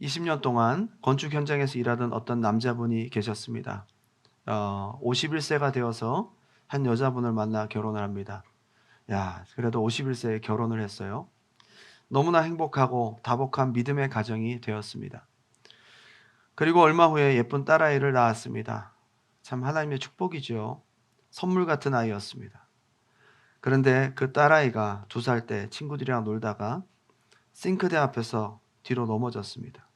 20년 동안 건축 현장에서 일하던 어떤 남자분이 계셨습니다. 51세가 되어서 한 여자분을 만나 결혼을 합니다. 야, 그래도 51세에 결혼을 했어요. 너무나 행복하고 다복한 믿음의 가정이 되었습니다. 그리고 얼마 후에 예쁜 딸아이를 낳았습니다. 참 하나님의 축복이죠. 선물 같은 아이였습니다. 그런데 그 딸아이가 2살 때 친구들이랑 놀다가 싱크대 앞에서 뒤로 넘어졌습니다.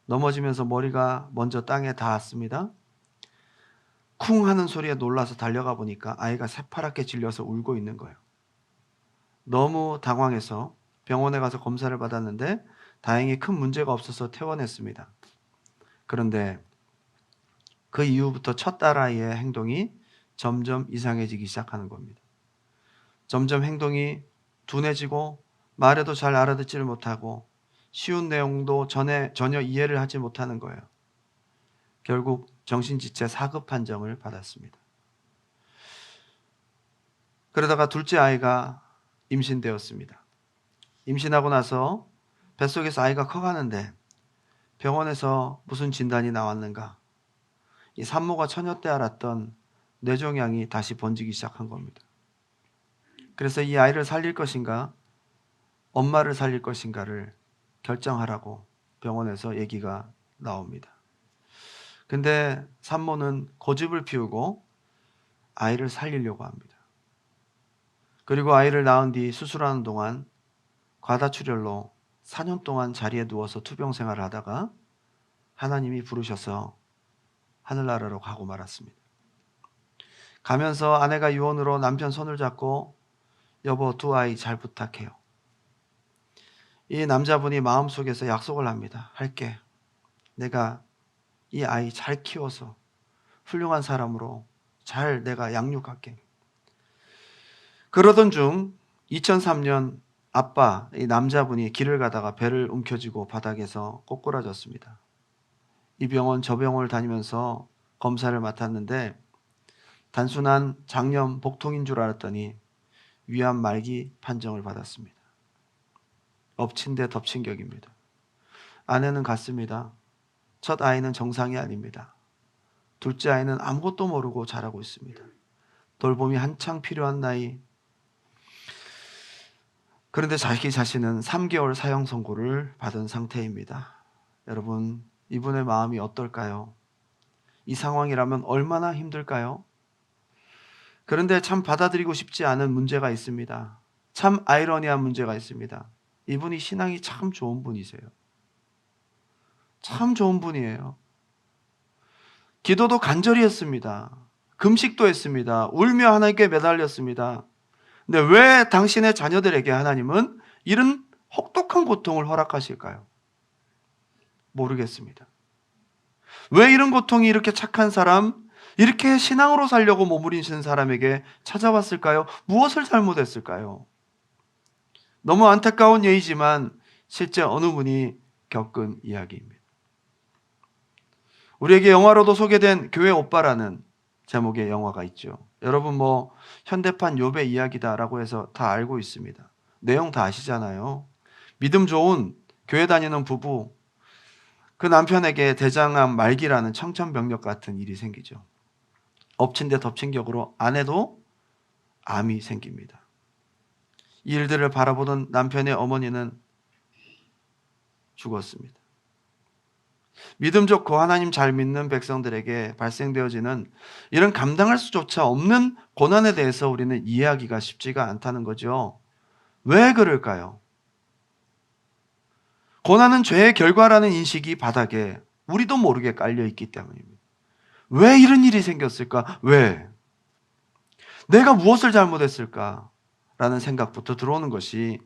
넘어지면서 머리가 먼저 땅에 닿았습니다. 쿵 하는 소리에 놀라서 달려가 보니까 아이가 새파랗게 질려서 울고 있는 거예요. 너무 당황해서 병원에 가서 검사를 받았는데 다행히 큰 문제가 없어서 퇴원했습니다. 그런데 그 이후부터 첫 딸아이의 행동이 점점 이상해지기 시작하는 겁니다. 점점 행동이 둔해지고 말해도 잘 알아듣지를 못하고 쉬운 내용도 전혀 이해를 하지 못하는 거예요. 결국 정신지체 4급 판정을 받았습니다. 그러다가 둘째 아이가 임신되었습니다. 임신하고 나서 뱃속에서 아이가 커가는데 병원에서 무슨 진단이 나왔는가? 이 산모가 처녀 때 앓았던 뇌종양이 다시 번지기 시작한 겁니다. 그래서 이 아이를 살릴 것인가, 엄마를 살릴 것인가를 결정하라고 병원에서 얘기가 나옵니다. 근데 산모는 고집을 피우고 아이를 살리려고 합니다. 그리고 아이를 낳은 뒤 수술하는 동안 과다출혈로 4년 동안 자리에 누워서 투병 생활을 하다가 하나님이 부르셔서 하늘나라로 가고 말았습니다. 가면서 아내가 유언으로 남편 손을 잡고 여보 2아이 잘 부탁해요. 이 남자분이 마음속에서 약속을 합니다. 할게. 내가 이 아이 잘 키워서 훌륭한 사람으로 잘 내가 양육할게. 그러던 중 2003년 아빠, 이 남자분이 길을 가다가 배를 움켜쥐고 바닥에서 꼬꾸라졌습니다. 이 병원 저 병원을 다니면서 검사를 맡았는데 단순한 장염 복통인 줄 알았더니 위암 말기 판정을 받았습니다. 엎친 데 덮친 격입니다. 아내는 갔습니다. 첫 아이는 정상이 아닙니다. 둘째 아이는 아무것도 모르고 자라고 있습니다. 돌봄이 한창 필요한 나이. 그런데 자기 자신은 3개월 사형 선고를 받은 상태입니다. 여러분, 이분의 마음이 어떨까요? 이 상황이라면 얼마나 힘들까요? 그런데 참 받아들이고 싶지 않은 문제가 있습니다. 참 아이러니한 문제가 있습니다. 이분이 신앙이 참 좋은 분이세요. 참 좋은 분이에요. 기도도 간절히 했습니다. 금식도 했습니다. 울며 하나님께 매달렸습니다. 근데 왜 당신의 자녀들에게 하나님은 이런 혹독한 고통을 허락하실까요? 모르겠습니다. 왜 이런 고통이 이렇게 착한 사람, 이렇게 신앙으로 살려고 몸부림치는 사람에게 찾아왔을까요? 무엇을 잘못했을까요? 너무 안타까운 예이지만 실제 어느 분이 겪은 이야기입니다. 우리에게 영화로도 소개된 교회 오빠라는 제목의 영화가 있죠. 여러분 현대판 욥의 이야기다라고 해서 다 알고 있습니다. 내용 다 아시잖아요. 믿음 좋은 교회 다니는 부부, 그 남편에게 대장암 말기라는 청천벽력 같은 일이 생기죠. 엎친 데 덮친 격으로 아내도 암이 생깁니다. 이 일들을 바라보던 남편의 어머니는 죽었습니다. 믿음 좋고 하나님 잘 믿는 백성들에게 발생되어지는 이런 감당할 수조차 없는 고난에 대해서 우리는 이해하기가 쉽지가 않다는 거죠. 왜 그럴까요? 고난은 죄의 결과라는 인식이 바닥에 우리도 모르게 깔려 있기 때문입니다. 왜 이런 일이 생겼을까? 왜? 내가 무엇을 잘못했을까? 라는 생각부터 들어오는 것이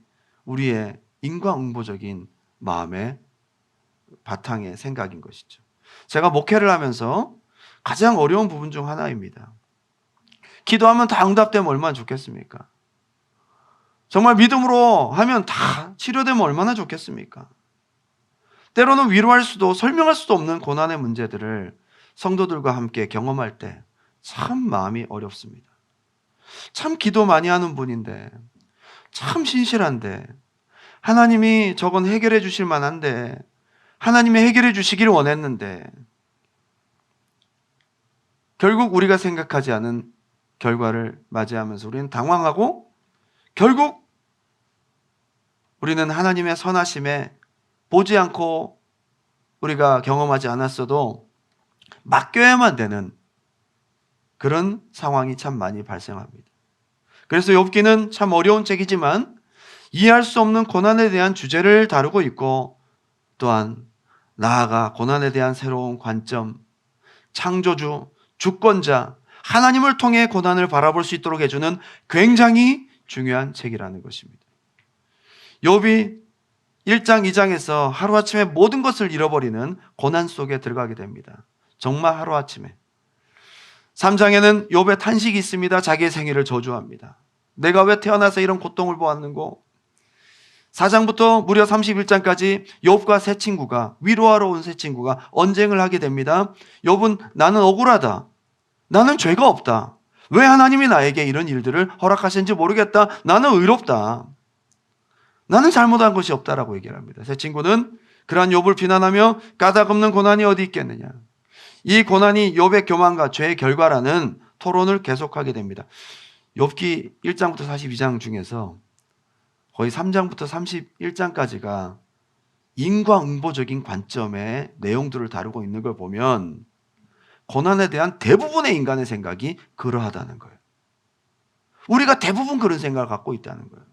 우리의 인과응보적인 마음의 바탕의 생각인 것이죠. 제가 목회를 하면서 가장 어려운 부분 중 하나입니다. 기도하면 다 응답되면 얼마나 좋겠습니까? 정말 믿음으로 하면 다 치료되면 얼마나 좋겠습니까? 때로는 위로할 수도 설명할 수도 없는 고난의 문제들을 성도들과 함께 경험할 때 참 마음이 어렵습니다. 참 기도 많이 하는 분인데, 참 신실한데, 하나님이 저건 해결해 주실 만한데 하나님이 해결해 주시기를 원했는데 결국 우리가 생각하지 않은 결과를 맞이하면서 우리는 당황하고 결국 우리는 하나님의 선하심에 보지 않고 우리가 경험하지 않았어도 맡겨야만 되는 그런 상황이 참 많이 발생합니다. 그래서 욥기는 참 어려운 책이지만 이해할 수 없는 고난에 대한 주제를 다루고 있고 또한 나아가 고난에 대한 새로운 관점, 창조주, 주권자, 하나님을 통해 고난을 바라볼 수 있도록 해주는 굉장히 중요한 책이라는 것입니다. 욥이 1장, 2장에서 하루아침에 모든 것을 잃어버리는 고난 속에 들어가게 됩니다. 정말 하루아침에. 3장에는 욥의 탄식이 있습니다. 자기의 생애를 저주합니다. 내가 왜 태어나서 이런 고통을 보았는고. 4장부터 무려 31장까지 욥과 세 친구가, 위로하러 온 세 친구가 언쟁을 하게 됩니다. 욥은 나는 억울하다. 나는 죄가 없다. 왜 하나님이 나에게 이런 일들을 허락하시는지 모르겠다. 나는 의롭다. 나는 잘못한 것이 없다라고 얘기를 합니다. 세 친구는 그러한 욥을 비난하며 까닭없는 고난이 어디 있겠느냐. 이 고난이 욥의 교만과 죄의 결과라는 토론을 계속하게 됩니다. 욥기 1장부터 42장 중에서 거의 3장부터 31장까지가 인과응보적인 관점의 내용들을 다루고 있는 걸 보면 고난에 대한 대부분의 인간의 생각이 그러하다는 거예요. 우리가 대부분 그런 생각을 갖고 있다는 거예요.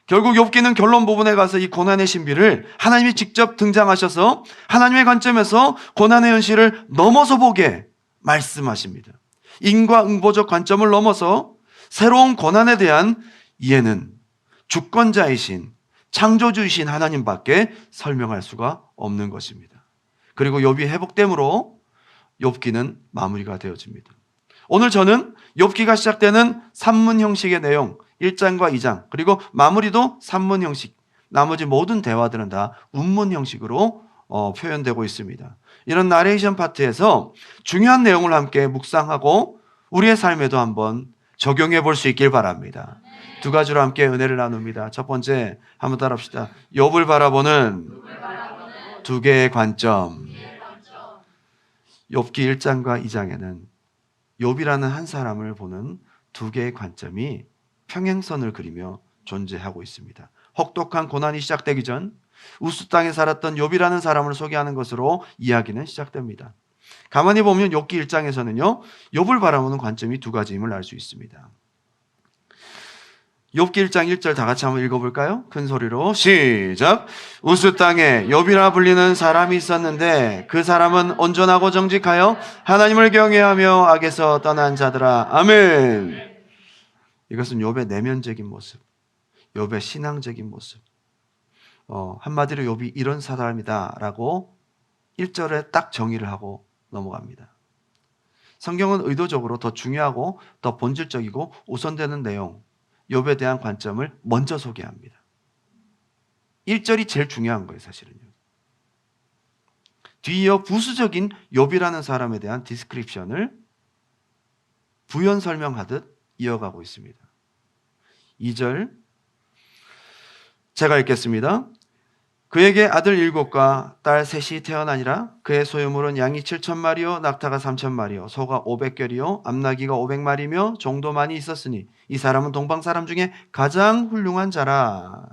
결국 욥기는 결론 부분에 가서 이 고난의 신비를 하나님이 직접 등장하셔서 하나님의 관점에서 고난의 현실을 넘어서 보게 말씀하십니다. 인과응보적 관점을 넘어서 새로운 고난에 대한 이해는 주권자이신 창조주이신 하나님밖에 설명할 수가 없는 것입니다. 그리고 욥이 회복됨으로 욥기는 마무리가 되어집니다. 오늘 저는 욥기가 시작되는 산문 형식의 내용 1장과 2장 그리고 마무리도 산문 형식, 나머지 모든 대화들은 다 운문 형식으로 표현되고 있습니다. 이런 나레이션 파트에서 중요한 내용을 함께 묵상하고 우리의 삶에도 한번 적용해 볼 수 있길 바랍니다. 두 가지로 함께 은혜를 나눕니다. 첫 번째, 한번 따라합시다. 욥을 바라보는 두 개의 관점. 욥기 1장과 2장에는 욥이라는 한 사람을 보는 두 개의 관점이 평행선을 그리며 존재하고 있습니다. 혹독한 고난이 시작되기 전 우스 땅에 살았던 욥이라는 사람을 소개하는 것으로 이야기는 시작됩니다. 가만히 보면 욥기 1장에서는요, 욥을 바라보는 관점이 두 가지임을 알 수 있습니다. 욥기 1장 1절 다 같이 한번 읽어볼까요? 큰 소리로 시작. 우스 땅에 욥이라 불리는 사람이 있었는데 그 사람은 온전하고 정직하여 하나님을 경외하며 악에서 떠난 자더라. 아멘. 이것은 욥의 내면적인 모습, 욥의 신앙적인 모습. 한마디로 욥이 이런 사람이다라고 1절에 딱 정의를 하고 넘어갑니다. 성경은 의도적으로 더 중요하고 더 본질적이고 우선되는 내용, 욥에 대한 관점을 먼저 소개합니다. 1절이 제일 중요한 거예요, 사실은요. 뒤이어 부수적인 욥이라는 사람에 대한 디스크립션을 부연 설명하듯 이어가고 있습니다. 2절 제가 읽겠습니다. 그에게 아들 7과 딸 3이 태어나니라. 그의 소유물은 양이 7,000마리요 낙타가 3,000마리요 소가 500결이요 암나귀가 500마리며 종도 많이 있었으니 이 사람은 동방 사람 중에 가장 훌륭한 자라.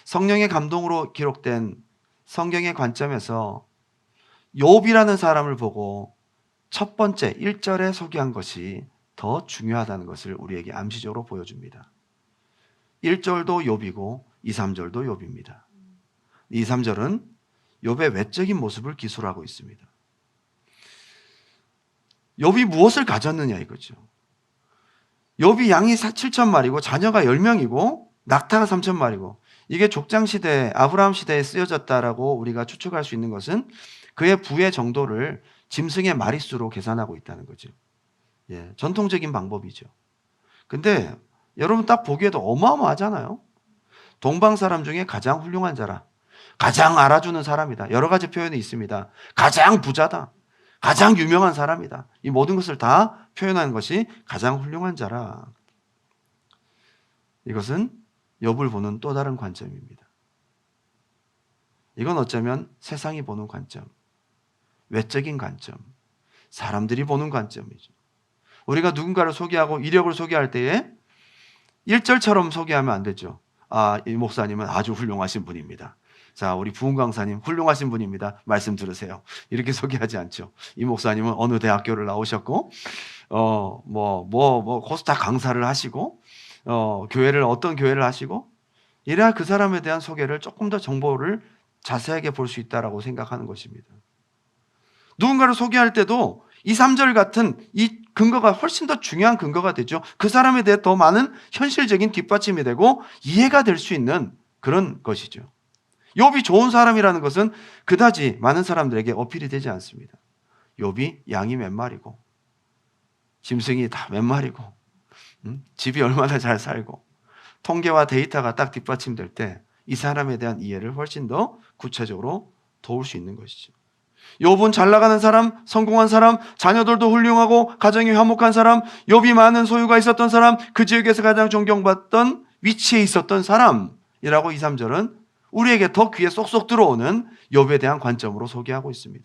성령의 감동으로 기록된 성경의 관점에서 욥이라는 사람을 보고 첫 번째 1절에 소개한 것이 더 중요하다는 것을 우리에게 암시적으로 보여줍니다. 1절도 욥이고 2, 3절도 욥입니다. 2, 3절은 욥의 외적인 모습을 기술하고 있습니다. 욥이 무엇을 가졌느냐 이거죠. 욥이 양이 7,000마리고 자녀가 10명이고 낙타가 3,000마리고 이게 족장시대, 아브라함 시대에 쓰여졌다라고 우리가 추측할 수 있는 것은 그의 부의 정도를 짐승의 마리수로 계산하고 있다는 거죠. 예, 전통적인 방법이죠. 근데 여러분 딱 보기에도 어마어마하잖아요. 동방 사람 중에 가장 훌륭한 자라. 가장 알아주는 사람이다. 여러 가지 표현이 있습니다. 가장 부자다. 가장 유명한 사람이다. 이 모든 것을 다 표현하는 것이 가장 훌륭한 자라. 이것은 욥을 보는 또 다른 관점입니다. 이건 어쩌면 세상이 보는 관점, 외적인 관점, 사람들이 보는 관점이죠. 우리가 누군가를 소개하고 이력을 소개할 때에 1절처럼 소개하면 안 되죠. 이 목사님은 아주 훌륭하신 분입니다. 자, 우리 부흥 강사님 훌륭하신 분입니다. 말씀 들으세요. 이렇게 소개하지 않죠. 이 목사님은 어느 대학교를 나오셨고, 코스닥 강사를 하시고, 어떤 교회를 하시고, 이래야 그 사람에 대한 소개를 조금 더 정보를 자세하게 볼 수 있다라고 생각하는 것입니다. 누군가를 소개할 때도 2, 3절 같은 이 근거가 훨씬 더 중요한 근거가 되죠. 그 사람에 대해 더 많은 현실적인 뒷받침이 되고 이해가 될 수 있는 그런 것이죠. 욥이 좋은 사람이라는 것은 그다지 많은 사람들에게 어필이 되지 않습니다. 욥이 양이 몇 마리고 짐승이 다 몇 마리고 집이 얼마나 잘 살고 통계와 데이터가 딱 뒷받침될 때 이 사람에 대한 이해를 훨씬 더 구체적으로 도울 수 있는 것이죠. 욥은 잘 나가는 사람, 성공한 사람, 자녀들도 훌륭하고 가정이 화목한 사람, 욥이 많은 소유가 있었던 사람, 그 지역에서 가장 존경받던 위치에 있었던 사람이라고 2, 3절은 우리에게 더 귀에 쏙쏙 들어오는 욥에 대한 관점으로 소개하고 있습니다.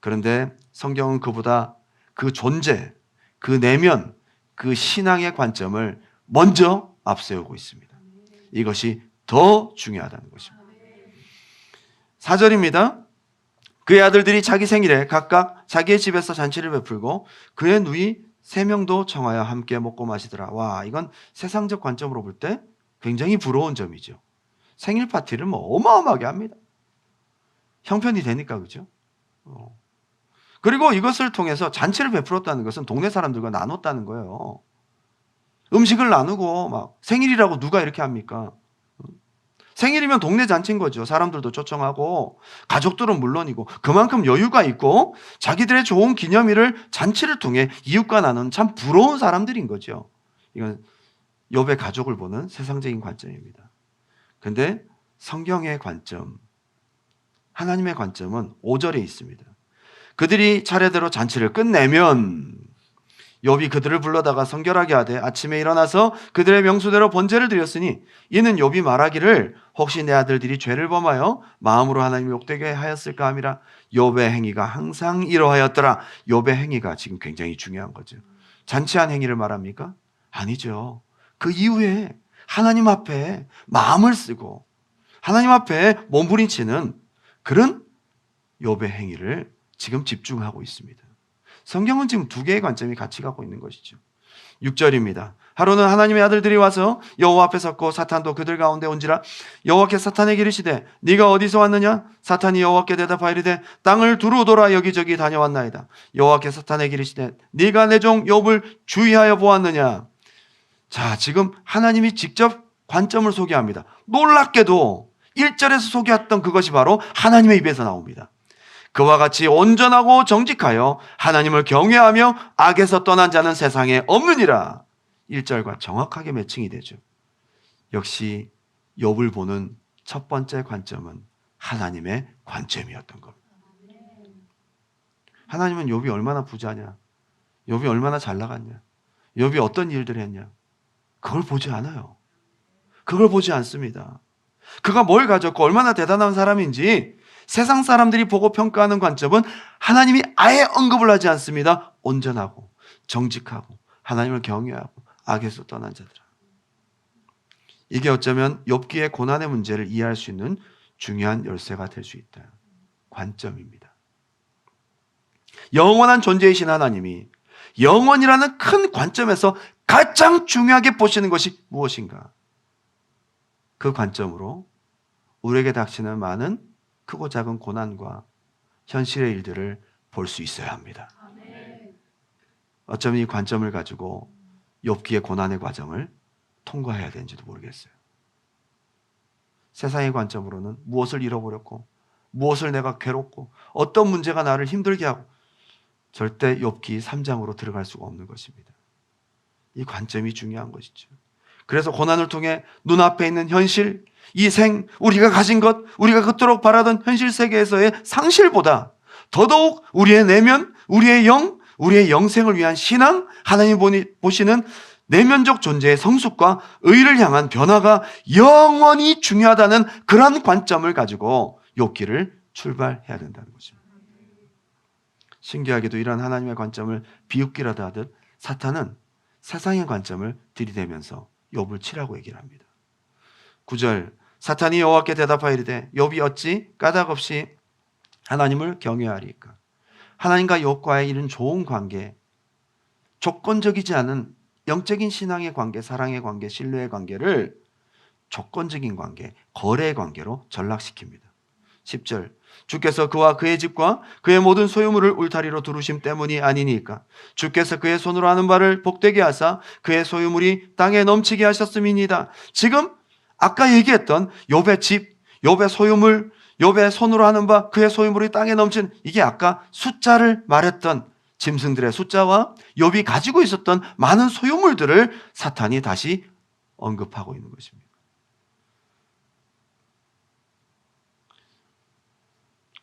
그런데 성경은 그보다 그 존재, 그 내면, 그 신앙의 관점을 먼저 앞세우고 있습니다. 이것이 더 중요하다는 것입니다. 4절입니다. 그의 아들들이 자기 생일에 각각 자기의 집에서 잔치를 베풀고 그의 누이 3명도 청하여 함께 먹고 마시더라. 와, 이건 세상적 관점으로 볼 때 굉장히 부러운 점이죠. 생일 파티를 어마어마하게 합니다. 형편이 되니까, 그죠? 그리고 이것을 통해서 잔치를 베풀었다는 것은 동네 사람들과 나눴다는 거예요. 음식을 나누고 막 생일이라고 누가 이렇게 합니까? 생일이면 동네 잔치인 거죠. 사람들도 초청하고 가족들은 물론이고 그만큼 여유가 있고 자기들의 좋은 기념일을 잔치를 통해 이웃과 나누는 참 부러운 사람들인 거죠. 이건 욥의 가족을 보는 세상적인 관점입니다. 그런데 성경의 관점, 하나님의 관점은 5절에 있습니다. 그들이 차례대로 잔치를 끝내면 욥이 그들을 불러다가 성결하게 하되 아침에 일어나서 그들의 명수대로 번제를 드렸으니 이는 욥이 말하기를 혹시 내 아들들이 죄를 범하여 마음으로 하나님을 욕되게 하였을까 함이라. 욥의 행위가 항상 이러하였더라. 욥의 행위가 지금 굉장히 중요한 거죠. 잔치한 행위를 말합니까? 아니죠. 그 이후에 하나님 앞에 마음을 쓰고 하나님 앞에 몸부림치는 그런 욥의 행위를 지금 집중하고 있습니다. 성경은 지금 2개의 관점이 같이 갖고 있는 것이죠. 6절입니다. 하루는 하나님의 아들들이 와서 여호와 앞에 섰고 사탄도 그들 가운데 온지라. 여호와께 사탄에게 이르시되 네가 어디서 왔느냐? 사탄이 여호와께 대답하이르되 땅을 두루 돌아 여기저기 다녀왔나이다. 여호와께 사탄에게 이르시되 네가 내 종 욥을 주의하여 보았느냐? 자, 지금 하나님이 직접 관점을 소개합니다. 놀랍게도 1절에서 소개했던 그것이 바로 하나님의 입에서 나옵니다. 그와 같이 온전하고 정직하여 하나님을 경외하며 악에서 떠난 자는 세상에 없느니라. 1절과 정확하게 매칭이 되죠. 역시 욥을 보는 첫 번째 관점은 하나님의 관점이었던 겁니다. 하나님은 욥이 얼마나 부자냐, 욥이 얼마나 잘 나갔냐, 욥이 어떤 일들을 했냐, 그걸 보지 않아요. 그걸 보지 않습니다. 그가 뭘 가졌고 얼마나 대단한 사람인지 세상 사람들이 보고 평가하는 관점은 하나님이 아예 언급을 하지 않습니다. 온전하고 정직하고 하나님을 경외하고 악에서 떠난 자들아. 이게 어쩌면 욥기의 고난의 문제를 이해할 수 있는 중요한 열쇠가 될 수 있다. 관점입니다. 영원한 존재이신 하나님이 영원이라는 큰 관점에서 가장 중요하게 보시는 것이 무엇인가? 그 관점으로 우리에게 닥치는 많은 크고 작은 고난과 현실의 일들을 볼 수 있어야 합니다. 어쩌면 이 관점을 가지고 욥기의 고난의 과정을 통과해야 되는지도 모르겠어요. 세상의 관점으로는 무엇을 잃어버렸고 무엇을 내가 괴롭고 어떤 문제가 나를 힘들게 하고 절대 욥기 3장으로 들어갈 수가 없는 것입니다. 이 관점이 중요한 것이죠. 그래서 고난을 통해 눈앞에 있는 현실, 이 우리가 가진 것, 우리가 그토록 바라던 현실 세계에서의 상실보다 더더욱 우리의 내면, 우리의 영, 우리의 영생을 위한 신앙, 하나님 보시는 내면적 존재의 성숙과 의를 향한 변화가 영원히 중요하다는 그런 관점을 가지고 욥기를 출발해야 된다는 것입니다. 신기하게도 이러한 하나님의 관점을 비웃기라도 하듯 사탄은 세상의 관점을 들이대면서 욥을 치라고 얘기를 합니다. 9절, 사탄이 여호와께 대답하여 이르되 욥이 어찌 까닭없이 하나님을 경외하리까? 하나님과 욥과의 이런 좋은 관계, 조건적이지 않은 영적인 신앙의 관계, 사랑의 관계, 신뢰의 관계를 조건적인 관계, 거래의 관계로 전락시킵니다. 10절, 주께서 그와 그의 집과 그의 모든 소유물을 울타리로 두르심 때문이 아니니까 주께서 그의 손으로 하는 바를 복되게 하사 그의 소유물이 땅에 넘치게 하셨음이니이다. 지금 아까 얘기했던 욥의 집, 욥의 소유물, 욥의 손으로 하는 바, 그의 소유물이 땅에 넘친, 이게 아까 숫자를 말했던 짐승들의 숫자와 욥이 가지고 있었던 많은 소유물들을 사탄이 다시 언급하고 있는 것입니다.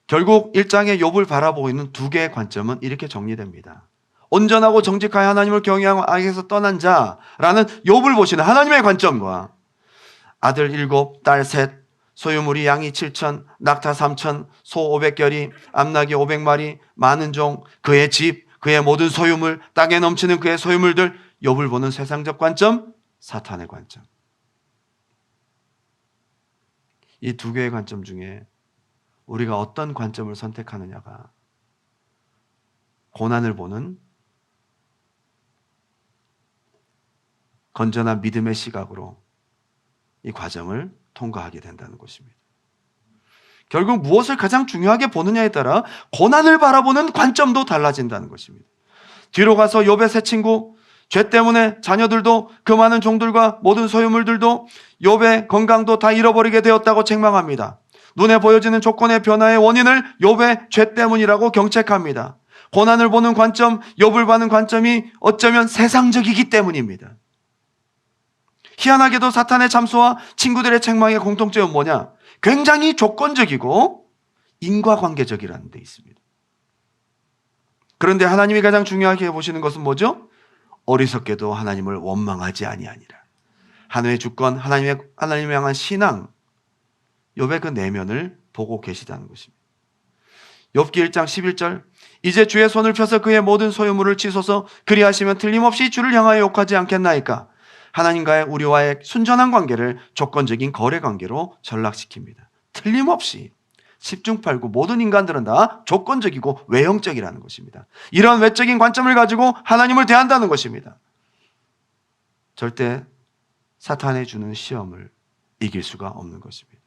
결국 1장의 욥을 바라보고 있는 두 개의 관점은 이렇게 정리됩니다. 온전하고 정직하여 하나님을 경외하고 악에서 떠난 자라는 욥을 보시는 하나님의 관점과 아들 7, 딸 3, 소유물이 양이 7천, 낙타 3천, 소 500결이, 암나귀 500마리, 많은 종, 그의 집, 그의 모든 소유물, 땅에 넘치는 그의 소유물들, 욥을 보는 세상적 관점, 사탄의 관점. 이 두 개의 관점 중에 우리가 어떤 관점을 선택하느냐가 고난을 보는 건전한 믿음의 시각으로 이 과정을 통과하게 된다는 것입니다. 결국 무엇을 가장 중요하게 보느냐에 따라 고난을 바라보는 관점도 달라진다는 것입니다. 뒤로 가서 욥의 세 친구, 죄 때문에 자녀들도 그 많은 종들과 모든 소유물들도 욥의 건강도 다 잃어버리게 되었다고 책망합니다. 눈에 보여지는 조건의 변화의 원인을 욥의 죄 때문이라고 경책합니다. 고난을 보는 관점, 욥을 보는 관점이 어쩌면 세상적이기 때문입니다. 희한하게도 사탄의 참소와 친구들의 책망의 공통점은 뭐냐? 굉장히 조건적이고 인과관계적이라는 데 있습니다. 그런데 하나님이 가장 중요하게 보시는 것은 뭐죠? 어리석게도 하나님을 원망하지 아니하니라. 하나님의 주권, 하나님을 향한 신앙, 욥의 그 내면을 보고 계시다는 것입니다. 욥기 1장 11절, 이제 주의 손을 펴서 그의 모든 소유물을 치소서, 그리하시면 틀림없이 주를 향하여 욕하지 않겠나이까? 하나님과의 우리와의 순전한 관계를 조건적인 거래 관계로 전락시킵니다. 틀림없이 10중 8구 모든 인간들은 다 조건적이고 외형적이라는 것입니다. 이런 외적인 관점을 가지고 하나님을 대한다는 것입니다. 절대 사탄이 주는 시험을 이길 수가 없는 것입니다.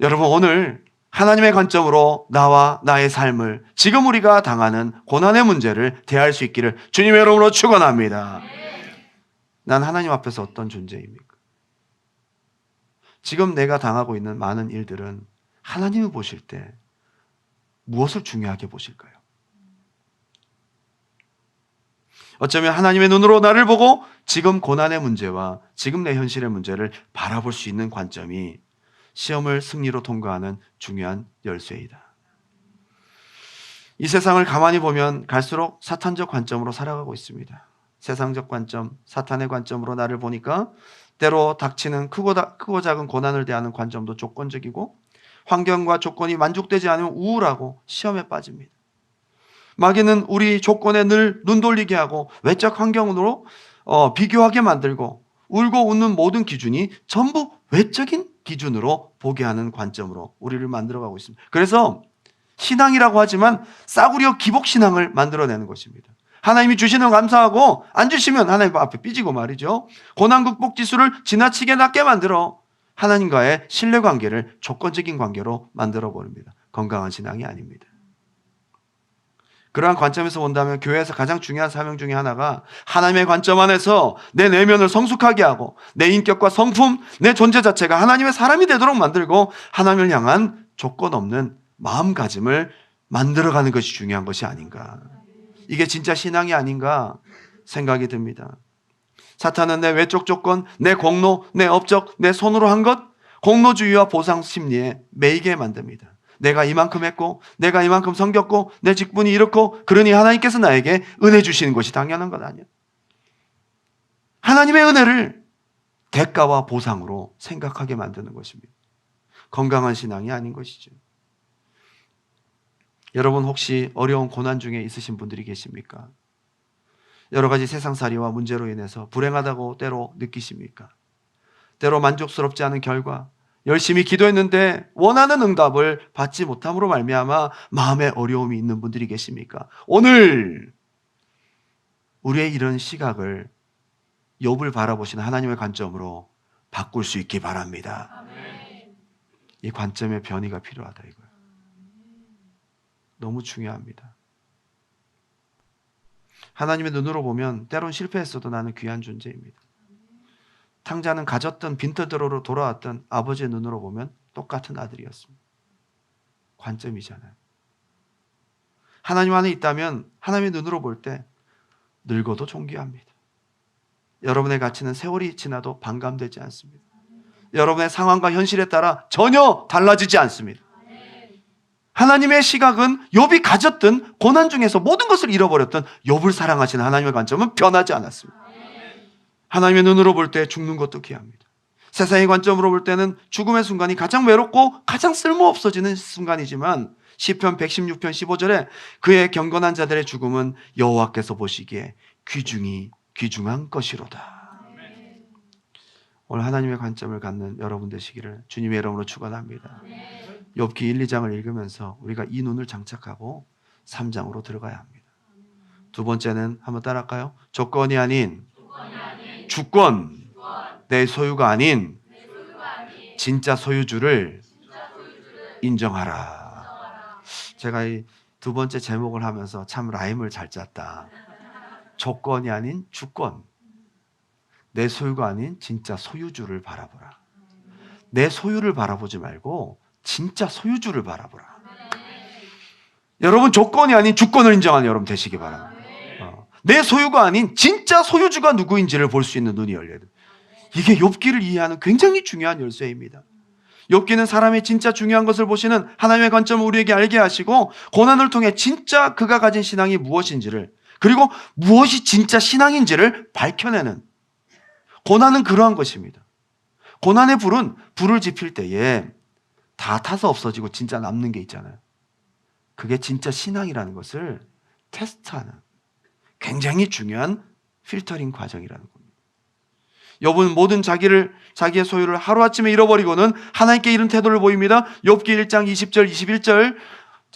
여러분, 오늘 하나님의 관점으로 나와 나의 삶을, 지금 우리가 당하는 고난의 문제를 대할 수 있기를 주님의 이름으로 축원합니다. 난 하나님 앞에서 어떤 존재입니까? 지금 내가 당하고 있는 많은 일들은 하나님을 보실 때 무엇을 중요하게 보실까요? 어쩌면 하나님의 눈으로 나를 보고 지금 고난의 문제와 지금 내 현실의 문제를 바라볼 수 있는 관점이 시험을 승리로 통과하는 중요한 열쇠이다. 이 세상을 가만히 보면 갈수록 사탄적 관점으로 살아가고 있습니다. 세상적 관점, 사탄의 관점으로 나를 보니까 때로 닥치는 크고 작은 고난을 대하는 관점도 조건적이고 환경과 조건이 만족되지 않으면 우울하고 시험에 빠집니다. 마귀는 우리 조건에 늘 눈 돌리게 하고 외적 환경으로 비교하게 만들고 울고 웃는 모든 기준이 전부 외적인 기준으로 보게 하는 관점으로 우리를 만들어가고 있습니다. 그래서 신앙이라고 하지만 싸구려 기복신앙을 만들어내는 것입니다. 하나님이 주시는 감사하고 안 주시면 하나님 앞에 삐지고 말이죠. 고난 극복 지수를 지나치게 낮게 만들어 하나님과의 신뢰관계를 조건적인 관계로 만들어버립니다. 건강한 신앙이 아닙니다. 그러한 관점에서 본다면 교회에서 가장 중요한 사명 중에 하나가 하나님의 관점 안에서 내 내면을 성숙하게 하고 내 인격과 성품, 내 존재 자체가 하나님의 사람이 되도록 만들고 하나님을 향한 조건 없는 마음가짐을 만들어가는 것이 중요한 것이 아닌가. 이게 진짜 신앙이 아닌가 생각이 듭니다. 사탄은 내 외적 조건, 내 공로, 내 업적, 내 손으로 한 것, 공로주의와 보상 심리에 매이게 만듭니다. 내가 이만큼 했고 내가 이만큼 섬겼고 내 직분이 이렇고 그러니 하나님께서 나에게 은혜 주시는 것이 당연한 것 아니야. 하나님의 은혜를 대가와 보상으로 생각하게 만드는 것입니다. 건강한 신앙이 아닌 것이죠. 여러분 혹시 어려운 고난 중에 있으신 분들이 계십니까? 여러 가지 세상살이와 문제로 인해서 불행하다고 때로 느끼십니까? 때로 만족스럽지 않은 결과, 열심히 기도했는데 원하는 응답을 받지 못함으로 말미암아 마음에 어려움이 있는 분들이 계십니까? 오늘 우리의 이런 시각을 욥을 바라보시는 하나님의 관점으로 바꿀 수 있기 바랍니다. 이 관점의 변이가 필요하다 이거예요. 너무 중요합니다. 하나님의 눈으로 보면 때론 실패했어도 나는 귀한 존재입니다. 탕자는 가졌던 빈터대로로 돌아왔던 아버지의 눈으로 보면 똑같은 아들이었습니다. 관점이잖아요. 하나님 안에 있다면 하나님의 눈으로 볼 때 늙어도 존귀합니다. 여러분의 가치는 세월이 지나도 반감되지 않습니다. 여러분의 상황과 현실에 따라 전혀 달라지지 않습니다. 하나님의 시각은 욥이 가졌던 고난 중에서 모든 것을 잃어버렸던 욥을 사랑하시는 하나님의 관점은 변하지 않았습니다. 하나님의 눈으로 볼 때 죽는 것도 귀합니다. 세상의 관점으로 볼 때는 죽음의 순간이 가장 외롭고 가장 쓸모없어지는 순간이지만 시편 116편 15절에 그의 경건한 자들의 죽음은 여호와께서 보시기에 귀중한 것이로다. 오늘 하나님의 관점을 갖는 여러분 되시기를 주님의 이름으로 축원합니다. 욥기 1, 2장을 읽으면서 우리가 이 눈을 장착하고 3장으로 들어가야 합니다. 두 번째는 한번 따라할까요? 조건이 아닌 주권, 내 소유가 아닌 진짜 소유주를 인정하라. 제가 이 두 번째 제목을 하면서 참 라임을 잘 짰다. 조건이 아닌 주권, 내 소유가 아닌 진짜 소유주를 바라보라. 내 소유를 바라보지 말고 진짜 소유주를 바라보라. 여러분 조건이 아닌 주권을 인정하는 여러분 되시기 바랍니다. 내 소유가 아닌 진짜 소유주가 누구인지를 볼 수 있는 눈이 열려야 돼요. 이게 욥기를 이해하는 굉장히 중요한 열쇠입니다. 욥기는 사람의 진짜 중요한 것을 보시는 하나님의 관점을 우리에게 알게 하시고 고난을 통해 진짜 그가 가진 신앙이 무엇인지를 그리고 무엇이 진짜 신앙인지를 밝혀내는 고난은 그러한 것입니다. 고난의 불을 지필 때에 다 타서 없어지고 진짜 남는 게 있잖아요. 그게 진짜 신앙이라는 것을 테스트하는 굉장히 중요한 필터링 과정이라는 겁니다. 욥은 모든 자기의 소유를 하루아침에 잃어버리고는 하나님께 이런 태도를 보입니다. 욥기 1장 20절 21절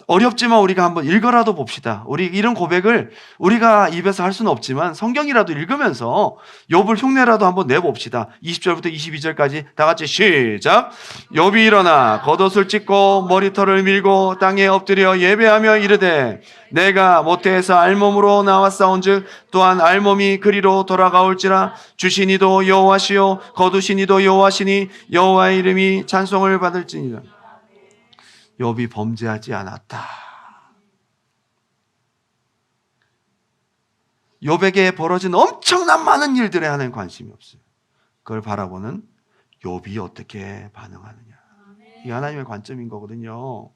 어렵지만 우리가 한번 읽어라도 봅시다. 우리 이런 고백을 우리가 입에서 할 수는 없지만 성경이라도 읽으면서 욥을 흉내라도 한번 내봅시다. 20절부터 22절까지 다 같이 시작. 욥이 일어나 겉옷을 찢고 머리털을 밀고 땅에 엎드려 예배하며 이르되 내가 모태에서 알몸으로 나왔사온즉 또한 알몸이 그리로 돌아가올지라. 주신 이도 여호와시요 거두신 이도 여호와시니 여호와의 이름이 찬송을 받을지니라. 욥이 범죄하지 않았다. 욥에게 벌어진 엄청난 많은 일들에 하나님 관심이 없어요. 그걸 바라보는 욥이 어떻게 반응하느냐. 이 하나님의 관점인 거거든요.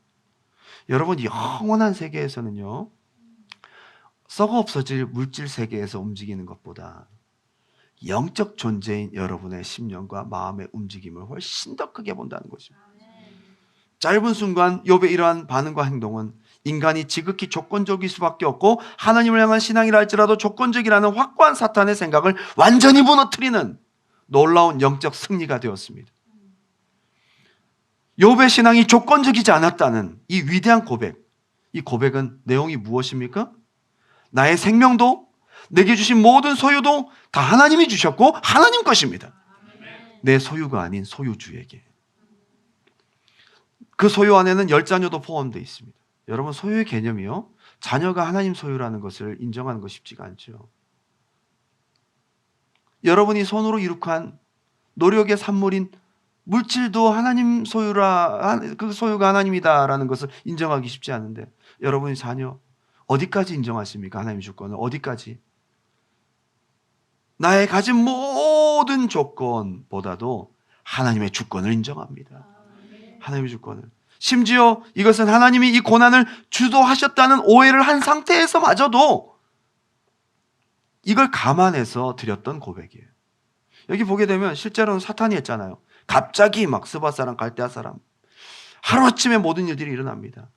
여러분 영원한 세계에서는요, 썩어 없어질 물질 세계에서 움직이는 것보다 영적 존재인 여러분의 심령과 마음의 움직임을 훨씬 더 크게 본다는 것입니다. 짧은 순간 욥의 이러한 반응과 행동은 인간이 지극히 조건적일 수밖에 없고 하나님을 향한 신앙이라 할지라도 조건적이라는 확고한 사탄의 생각을 완전히 무너뜨리는 놀라운 영적 승리가 되었습니다. 욥의 신앙이 조건적이지 않았다는 이 위대한 고백, 이 고백은 내용이 무엇입니까? 나의 생명도 내게 주신 모든 소유도 다 하나님이 주셨고 하나님 것입니다. 내 소유가 아닌 소유주에게. 그 소유 안에는 10자녀도 포함되어 있습니다. 여러분 소유의 개념이요, 자녀가 하나님 소유라는 것을 인정하는 거 쉽지가 않죠. 여러분이 손으로 이룩한 노력의 산물인 물질도 하나님 소유라, 그 소유가 하나님이다라는 것을 인정하기 쉽지 않은데 여러분의 자녀 어디까지 인정하십니까? 하나님의 주권을 어디까지? 나의 가진 모든 조건보다도 하나님의 주권을 인정합니다. 하나님의 주권을. 심지어 이것은 하나님이 이 고난을 주도하셨다는 오해를 한 상태에서마저도 이걸 감안해서 드렸던 고백이에요. 여기 보게 되면 실제로는 사탄이 했잖아요. 갑자기 막 스바 사람, 갈대아 사람, 하루아침에 모든 일들이 일어납니다.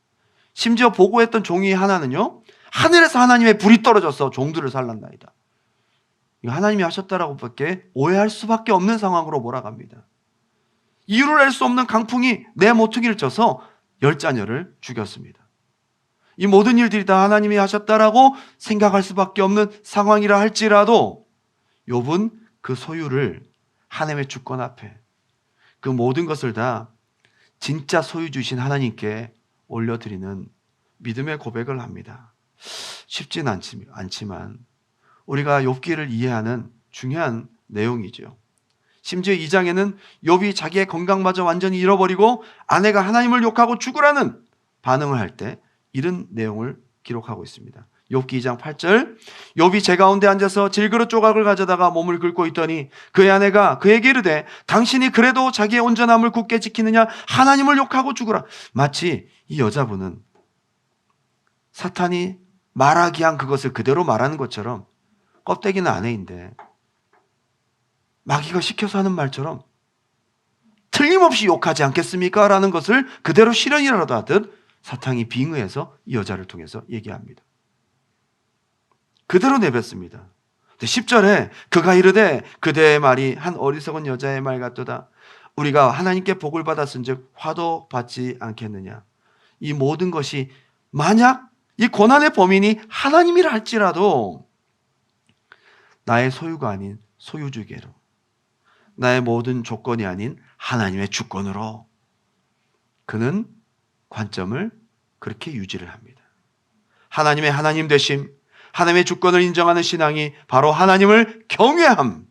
심지어 보고했던 종이 하나는요, 하늘에서 하나님의 불이 떨어져서 종들을 살랐나이다. 이거 하나님이 하셨다라고 밖에 오해할 수밖에 없는 상황으로 몰아갑니다. 이유를 알 수 없는 강풍이 내 모퉁이를 쳐서 10자녀를 죽였습니다. 이 모든 일들이 다 하나님이 하셨다라고 생각할 수밖에 없는 상황이라 할지라도 욥은 그 소유를 하나님의 주권 앞에 그 모든 것을 다 진짜 소유주신 하나님께 올려드리는 믿음의 고백을 합니다. 쉽진 않지만 우리가 욥기를 이해하는 중요한 내용이죠. 심지어 2장에는 욥이 자기의 건강마저 완전히 잃어버리고 아내가 하나님을 욕하고 죽으라는 반응을 할 때 이런 내용을 기록하고 있습니다. 욥기 2장 8절, 욥이 제 가운데 앉아서 질그릇 조각을 가져다가 몸을 긁고 있더니 그의 아내가 그에게 이르되 당신이 그래도 자기의 온전함을 굳게 지키느냐, 하나님을 욕하고 죽으라. 마치 이 여자분은 사탄이 말하기 한 그것을 그대로 말하는 것처럼 껍데기는 아내인데 마귀가 시켜서 하는 말처럼 틀림없이 욕하지 않겠습니까? 라는 것을 그대로 실현이라도 하듯 사탄이 빙의해서 이 여자를 통해서 얘기합니다. 그대로 내뱉습니다. 10절에 그가 이르되 그대의 말이 한 어리석은 여자의 말 같도다. 우리가 하나님께 복을 받았은즉 화도 받지 않겠느냐. 이 모든 것이 만약 이 고난의 범인이 하나님이라 할지라도 나의 소유가 아닌 소유주께로, 나의 모든 조건이 아닌 하나님의 주권으로 그는 관점을 그렇게 유지를 합니다. 하나님의 하나님 되심, 하나님의 주권을 인정하는 신앙이 바로 하나님을 경외함.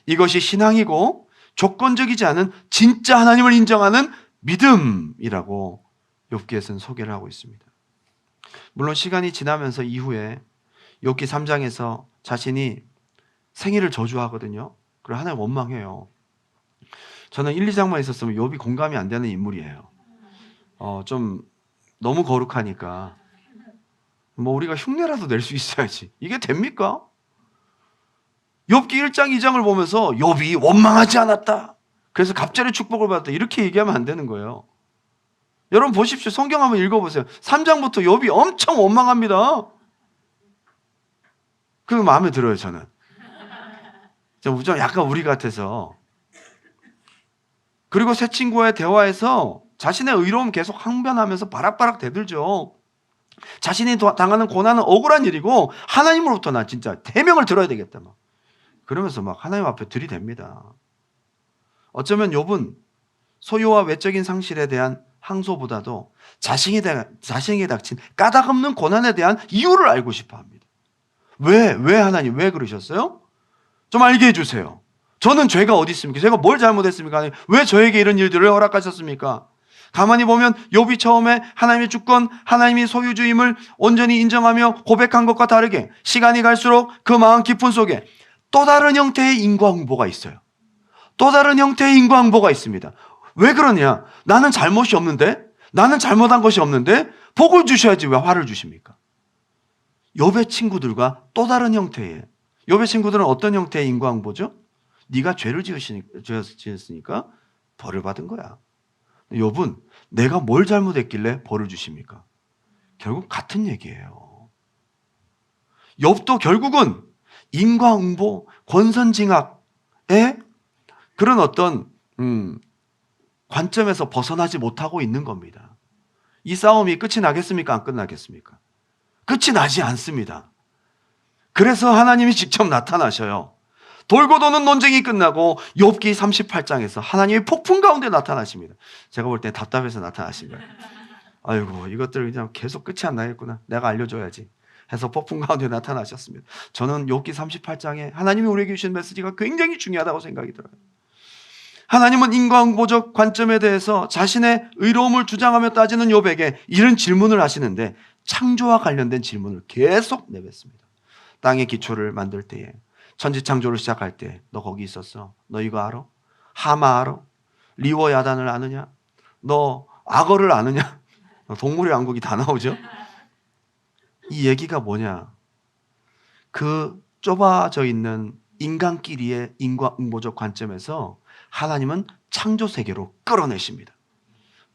이것이 신앙이고 조건적이지 않은 진짜 하나님을 인정하는 믿음이라고 욥기에서는 소개를 하고 있습니다. 물론 시간이 지나면서 이후에 욥기 3장에서 자신이 생일을 저주하거든요. 그리고 하나님 원망해요. 저는 1, 2장만 있었으면 욥이 공감이 안 되는 인물이에요. 좀 너무 거룩하니까 뭐 우리가 흉내라도 낼 수 있어야지. 이게 됩니까? 욥기 1장, 2장을 보면서 욥이 원망하지 않았다. 그래서 갑절의 축복을 받았다. 이렇게 얘기하면 안 되는 거예요. 여러분 보십시오. 성경 한번 읽어보세요. 3장부터 욥이 엄청 원망합니다. 그거 마음에 들어요, 저는. 좀 약간 우리 같아서. 그리고 새 친구와의 대화에서 자신의 의로움 계속 항변하면서 바락바락 대들죠. 자신이 당하는 고난은 억울한 일이고 하나님으로부터 나 진짜 대명을 들어야 되겠다. 막. 그러면서 막 하나님 앞에 들이댑니다. 어쩌면 욥은 소유와 외적인 상실에 대한 항소보다도 자신에게 닥친 까닭없는 고난에 대한 이유를 알고 싶어 합니다. 왜 하나님 왜 그러셨어요? 좀 알게 해주세요. 저는 죄가 어디 있습니까? 제가 뭘 잘못했습니까? 왜 저에게 이런 일들을 허락하셨습니까? 가만히 보면 욥이 처음에 하나님의 주권, 하나님이 소유주임을 온전히 인정하며 고백한 것과 다르게 시간이 갈수록 그 마음 깊은 속에 또 다른 형태의 인과응보가 있어요. 또 다른 형태의 인과응보가 있습니다. 왜 그러냐? 나는 잘못이 없는데, 나는 잘못한 것이 없는데 복을 주셔야지 왜 화를 주십니까? 욥의 친구들과 또 다른 형태의, 욥의 친구들은 어떤 형태의 인과응보죠? 네가 죄를 지었으니까 벌을 받은 거야. 욥은 내가 뭘 잘못했길래 벌을 주십니까? 결국 같은 얘기예요. 욥도 결국은 인과응보, 권선징악의 그런 어떤 관점에서 벗어나지 못하고 있는 겁니다. 이 싸움이 끝이 나겠습니까? 안 끝나겠습니까? 끝이 나지 않습니다. 그래서 하나님이 직접 나타나셔요. 돌고 도는 논쟁이 끝나고 욥기 38장에서 하나님이 폭풍 가운데 나타나십니다. 제가 볼 때 답답해서 나타나신 거예요. 아이고 이것들 그냥 계속 끝이 안 나겠구나. 내가 알려줘야지 해서 폭풍 가운데 나타나셨습니다. 저는 욥기 38장에 하나님이 우리에게 주신 메시지가 굉장히 중요하다고 생각이 들어요. 하나님은 인과응보적 관점에 대해서 자신의 의로움을 주장하며 따지는 욥에게 이런 질문을 하시는데 창조와 관련된 질문을 계속 내뱉습니다. 땅의 기초를 만들 때에, 천지창조를 시작할 때 너 거기 있었어? 너 이거 알아? 하마 알아? 리워 야단을 아느냐? 너 악어를 아느냐? 동물의 왕국이 다 나오죠? 이 얘기가 뭐냐? 그 좁아져 있는 인간끼리의 인과응보적 관점에서 하나님은 창조 세계로 끌어내십니다.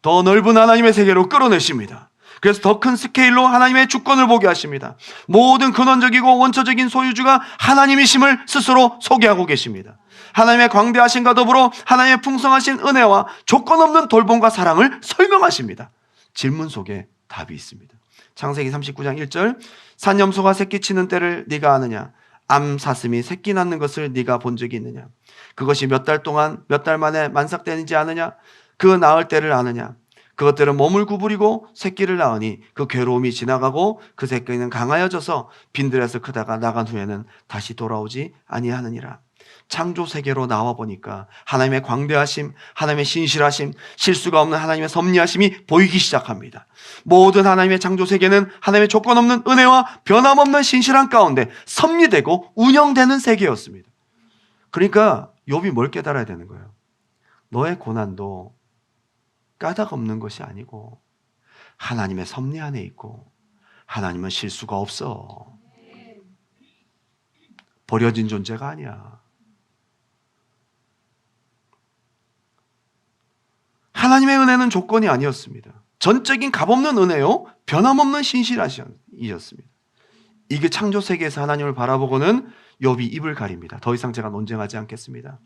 더 넓은 하나님의 세계로 끌어내십니다. 그래서 더 큰 스케일로 하나님의 주권을 보게 하십니다. 모든 근원적이고 원초적인 소유주가 하나님이심을 스스로 소개하고 계십니다. 하나님의 광대하심과 더불어 하나님의 풍성하신 은혜와 조건 없는 돌봄과 사랑을 설명하십니다. 질문 속에 답이 있습니다. 창세기 39장 1절, 산염소가 새끼 치는 때를 네가 아느냐? 암 사슴이 새끼 낳는 것을 네가 본 적이 있느냐? 그것이 몇 달 동안 몇 달 만에 만삭되는지 아느냐? 그 낳을 때를 아느냐? 그것들은 몸을 구부리고 새끼를 낳으니 그 괴로움이 지나가고 그 새끼는 강하여져서 빈들에서 크다가 나간 후에는 다시 돌아오지 아니하느니라. 창조 세계로 나와 보니까 하나님의 광대하심, 하나님의 신실하심, 실수가 없는 하나님의 섭리하심이 보이기 시작합니다. 모든 하나님의 창조 세계는 하나님의 조건 없는 은혜와 변함없는 신실한 가운데 섭리되고 운영되는 세계였습니다. 그러니까 욥이 뭘 깨달아야 되는 거예요? 너의 고난도 까닭 없는 것이 아니고 하나님의 섭리 안에 있고 하나님은 실수가 없어. 버려진 존재가 아니야. 하나님의 은혜는 조건이 아니었습니다. 전적인 값없는 은혜요, 변함없는 신실하셨습니다. 이게 창조 세계에서 하나님을 바라보고는 욥이 입을 가립니다. 더 이상 제가 논쟁하지 않겠습니다.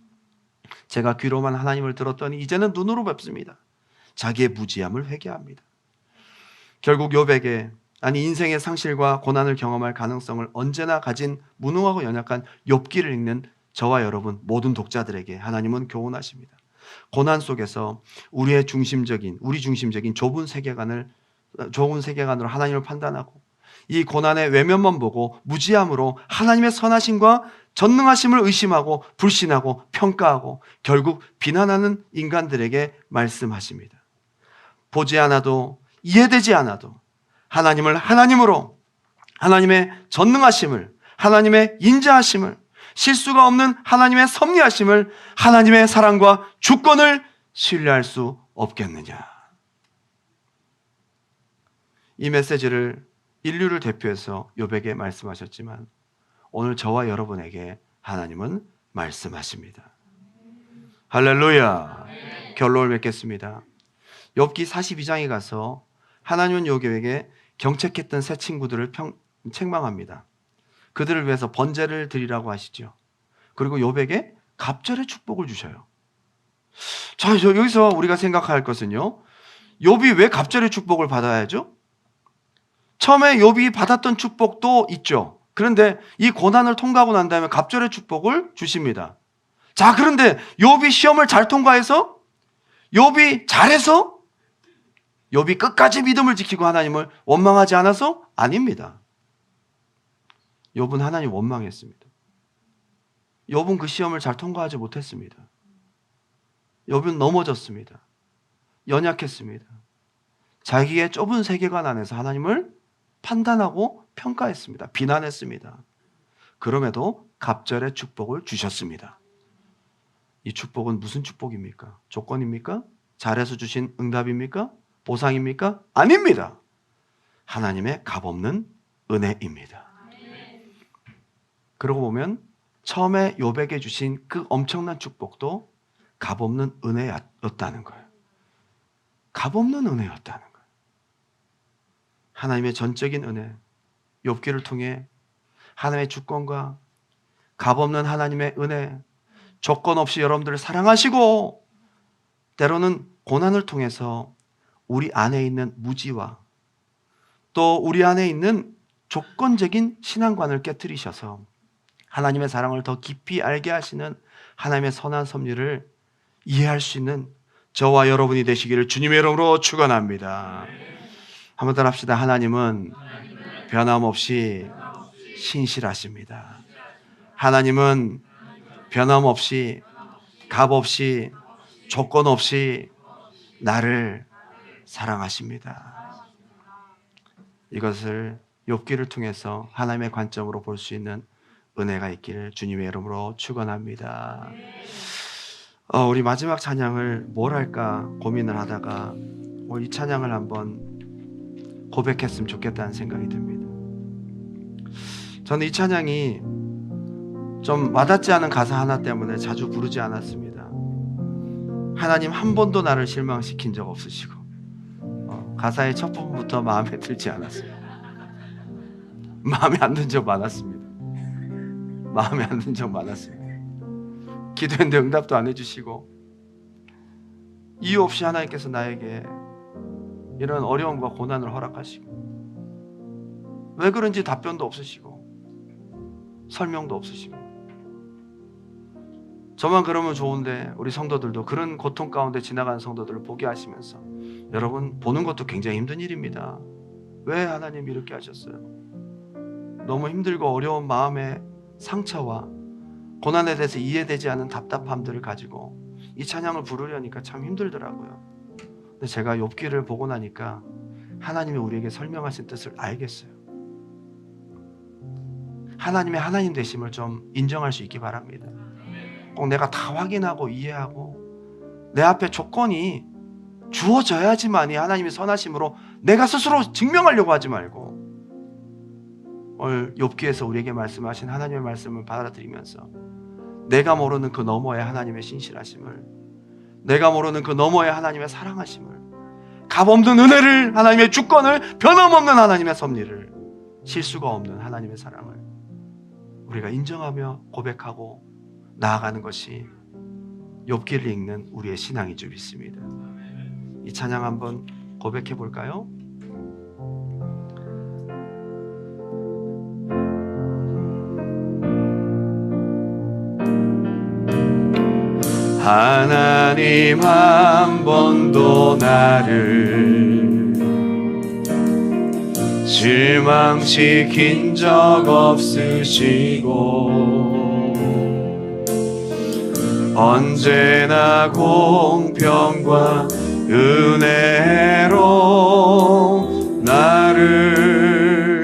제가 귀로만 하나님을 들었더니 이제는 눈으로 뵙습니다. 자기의 무지함을 회개합니다. 결국 욥에게, 아니 인생의 상실과 고난을 경험할 가능성을 언제나 가진 무능하고 연약한 욥기를 읽는 저와 여러분 모든 독자들에게 하나님은 교훈하십니다. 고난 속에서 우리 중심적인 좁은 세계관으로 하나님을 판단하고 이 고난의 외면만 보고 무지함으로 하나님의 선하심과 전능하심을 의심하고 불신하고 평가하고 결국 비난하는 인간들에게 말씀하십니다. 보지 않아도 이해되지 않아도 하나님을 하나님으로, 하나님의 전능하심을, 하나님의 인자하심을, 실수가 없는 하나님의 섭리하심을, 하나님의 사랑과 주권을 신뢰할 수 없겠느냐. 이 메시지를 인류를 대표해서 욥에게 말씀하셨지만 오늘 저와 여러분에게 하나님은 말씀하십니다. 할렐루야. 결론을 맺겠습니다. 욥기 42장에 가서 하나님은 욥에게 경책했던 새 친구들을 책망합니다. 그들을 위해서 번제를 드리라고 하시죠. 그리고 욥에게 갑절의 축복을 주셔요. 자, 여기서 우리가 생각할 것은요, 욥이 왜 갑절의 축복을 받아야죠? 처음에 욥이 받았던 축복도 있죠. 그런데 이 고난을 통과하고 난 다음에 갑절의 축복을 주십니다. 자, 그런데 욥이 시험을 잘 통과해서, 욥이 잘해서, 욥이 끝까지 믿음을 지키고 하나님을 원망하지 않아서? 아닙니다. 욥은 하나님 원망했습니다. 욥은 그 시험을 잘 통과하지 못했습니다. 욥은 넘어졌습니다. 연약했습니다. 자기의 좁은 세계관 안에서 하나님을 판단하고 평가했습니다. 비난했습니다. 그럼에도 갑절의 축복을 주셨습니다. 이 축복은 무슨 축복입니까? 조건입니까? 잘해서 주신 응답입니까? 보상입니까? 아닙니다. 하나님의 값없는 은혜입니다. 그러고 보면 처음에 욥에게 주신 그 엄청난 축복도 값없는 은혜였다는 거예요. 값없는 은혜였다는 거예요. 하나님의 전적인 은혜, 욥기를 통해 하나님의 주권과 값없는 하나님의 은혜, 조건 없이 여러분들을 사랑하시고 때로는 고난을 통해서 우리 안에 있는 무지와 또 우리 안에 있는 조건적인 신앙관을 깨트리셔서 하나님의 사랑을 더 깊이 알게 하시는 하나님의 선한 섭리를 이해할 수 있는 저와 여러분이 되시기를 주님의 이름으로 축원합니다. 한번 따라 합시다. 하나님은 변함없이 신실하십니다. 하나님은 변함없이 값없이 조건 없이 나를 사랑하십니다. 이것을 욥기를 통해서 하나님의 관점으로 볼 수 있는 은혜가 있기를 주님의 이름으로 축원합니다. 우리 마지막 찬양을 뭘 할까 고민을 하다가 이 찬양을 한번 고백했으면 좋겠다는 생각이 듭니다. 저는 이 찬양이 좀 와닿지 않은 가사 하나 때문에 자주 부르지 않았습니다. 하나님 한 번도 나를 실망시킨 적 없으시고 가사의 첫 부분부터 마음에 들지 않았어요. 마음에 안 든 적 많았습니다. 마음에 안 든 적 많았습니다. 기도했는데 응답도 안 해주시고 이유 없이 하나님께서 나에게 이런 어려움과 고난을 허락하시고 왜 그런지 답변도 없으시고 설명도 없으시고 저만 그러면 좋은데 우리 성도들도 그런 고통 가운데 지나가는 성도들을 보게 하시면서 여러분 보는 것도 굉장히 힘든 일입니다. 왜 하나님 이렇게 하셨어요? 너무 힘들고 어려운 마음의 상처와 고난에 대해서 이해되지 않은 답답함들을 가지고 이 찬양을 부르려니까 참 힘들더라고요. 근데 제가 욥기를 보고 나니까 하나님이 우리에게 설명하신 뜻을 알겠어요. 하나님의 하나님 되심을 좀 인정할 수 있기 바랍니다. 꼭 내가 다 확인하고 이해하고 내 앞에 조건이 주어져야지만이 하나님의 선하심으로 내가 스스로 증명하려고 하지 말고 오늘 욥기에서 우리에게 말씀하신 하나님의 말씀을 받아들이면서 내가 모르는 그 너머의 하나님의 신실하심을, 내가 모르는 그 너머의 하나님의 사랑하심을, 값없는 은혜를, 하나님의 주권을, 변함없는 하나님의 섭리를, 실수가 없는 하나님의 사랑을 우리가 인정하며 고백하고 나아가는 것이 욥기를 읽는 우리의 신앙인 줄 믿습니다. 이 찬양 한번 고백해 볼까요? 하나님 한 번도 나를 실망시킨 적 없으시고 언제나 공평과 은혜로 나를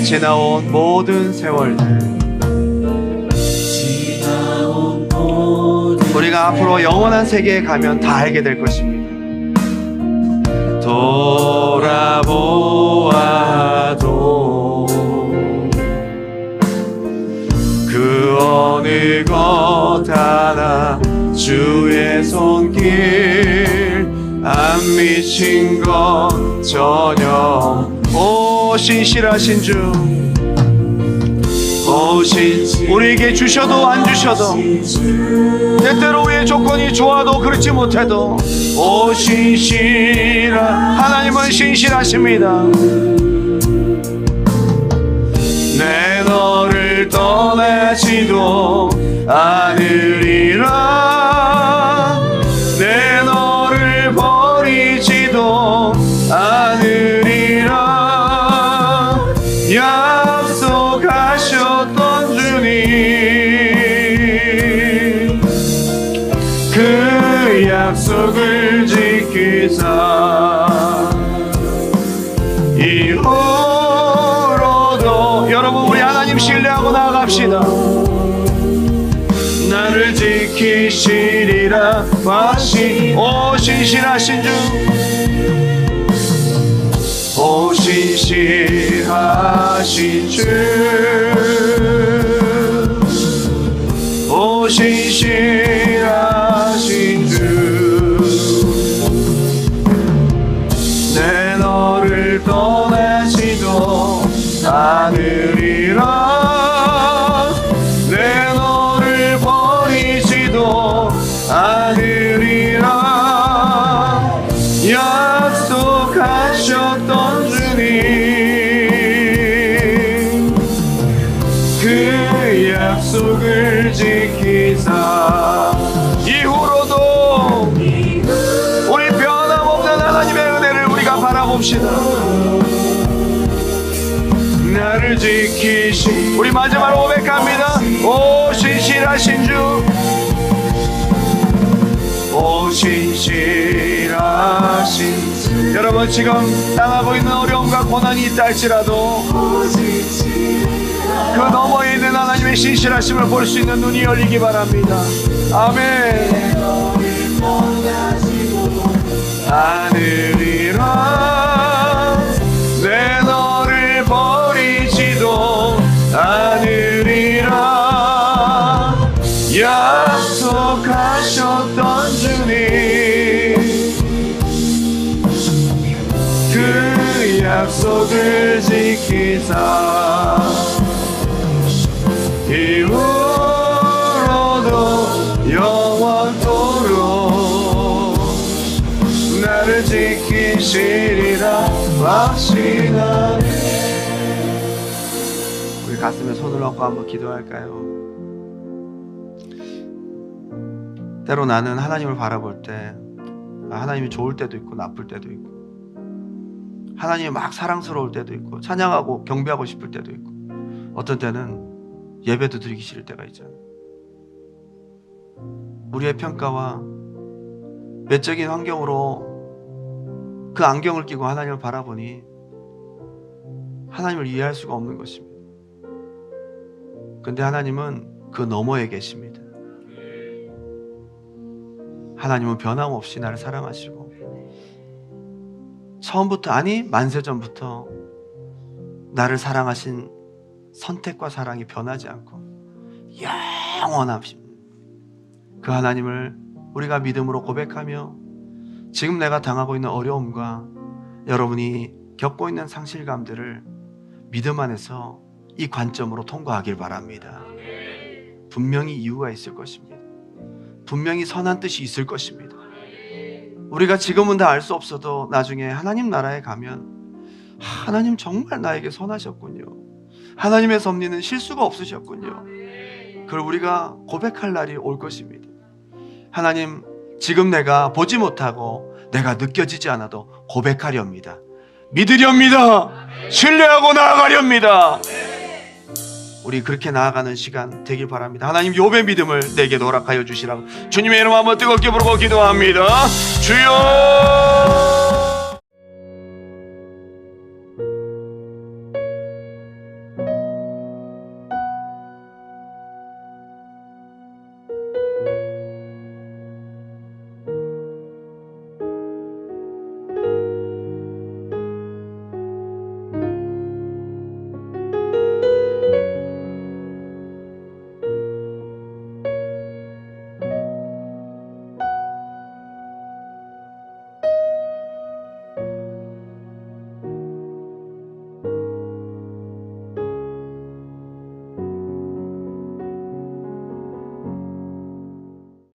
지나온 모든 세월들 우리가 앞으로 영원한 세계에 가면 다 알게 될 것입니다. 돌아보아도 그 어느 것 하나 주의 손길 안 미친 것 전혀 오 신실하신 주 우리에게 주셔도 안 주셔도 때때로 우리의 조건이 좋아도 그렇지 못해도 오 하나님은 신실하십니다. 내 너를 떠나지도 않으리라 내 너를 버리지도 않으리라 약속하셨던 주님 그 약속을 지키사 이후로도 여러분 우리 하나님 신뢰하고 나아갑시다. 나를 지키시리라 오 신실하신 주 오 신실하신 주 오 신실하신 주 내 너를 떠나지도 않으리라 내 너를 버리지도 않으리라 약속하셨던 주님 그 약속을 지키사 이후로도 우리 변함없는 하나님의 은혜를 우리가 바라봅시다. 나를 지키시 우리 마지막으로 고백합니다. 오 신실하신 주 오 신실하신 여러분 지금 당하고 있는 어려움과 고난이 있다 할지라도 그 너머에 있는 하나님의 신실하심을 볼 수 있는 눈이 열리기 바랍니다. 아멘. 않으리라 내 너를 버리지도 않으리라 약속을 지키사 이후로도 영원토록 나를 지키시리라 확신하네. 우리 가슴에 손을 얹고 한번 기도할까요? 때로 나는 하나님을 바라볼 때 하나님이 좋을 때도 있고 나쁠 때도 있고, 하나님이 막 사랑스러울 때도 있고 찬양하고 경배하고 싶을 때도 있고, 어떤 때는 예배도 드리기 싫을 때가 있잖아요. 우리의 평가와 외적인 환경으로 그 안경을 끼고 하나님을 바라보니 하나님을 이해할 수가 없는 것입니다. 근데 하나님은 그 너머에 계십니다. 하나님은 변함없이 나를 사랑하시고 처음부터, 아니 만세전부터 나를 사랑하신 선택과 사랑이 변하지 않고 영원하십니다. 그 하나님을 우리가 믿음으로 고백하며 지금 내가 당하고 있는 어려움과 여러분이 겪고 있는 상실감들을 믿음 안에서 이 관점으로 통과하길 바랍니다. 분명히 이유가 있을 것입니다. 분명히 선한 뜻이 있을 것입니다. 우리가 지금은 다 알 수 없어도 나중에 하나님 나라에 가면 하나님 정말 나에게 선하셨군요, 하나님의 섭리는 실수가 없으셨군요, 그걸 우리가 고백할 날이 올 것입니다. 하나님, 지금 내가 보지 못하고 내가 느껴지지 않아도 고백하렵니다. 믿으렵니다. 신뢰하고 나아가렵니다. 우리 그렇게 나아가는 시간 되길 바랍니다. 하나님, 욥의 믿음을 내게 허락하여 주시라고 주님의 이름 한번 뜨겁게 부르고 기도합니다. 주여!